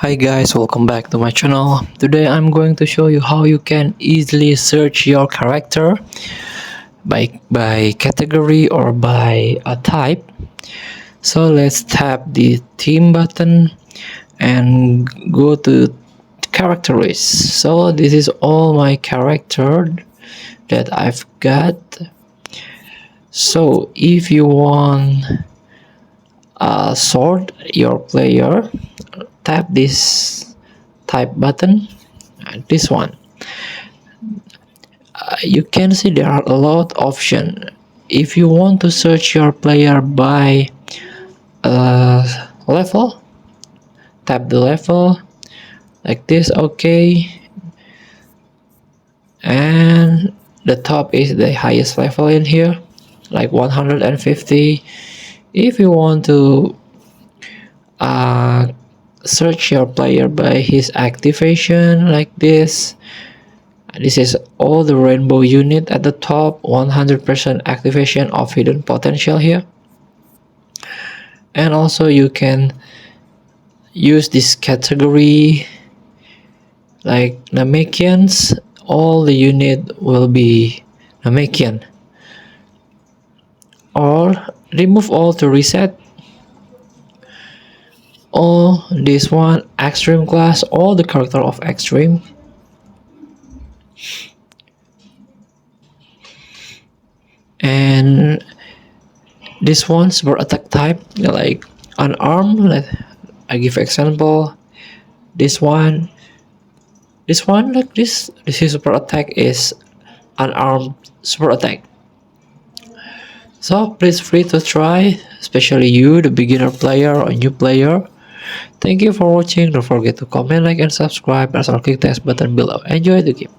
Hi guys, welcome back to my channel. Today I'm going to show you how you can easily search your character by category or by a type. So let's tap the theme button and go to characters. So this is all my character that I've got. So if you want sort your player, tap this type button, this one. You can see there are a lot of options. If you want to search your player by level, tap the level like this. Okay, and the top is the highest level in here, like 150. If you want to search your player by his activation, like this is all the rainbow unit at the top, 100% activation of hidden potential here. And also you can use this category like Namekians. All the unit will be Namekian, or remove all to reset. Or this one, extreme class, all the character of extreme. And this one, super attack type, like unarmed. I give example. This one like this is super attack is unarmed super attack. So please free to try, especially you, the beginner player or new player. Thank you for watching. Don't forget to comment, like, and subscribe. There's a click text button below. Enjoy the game.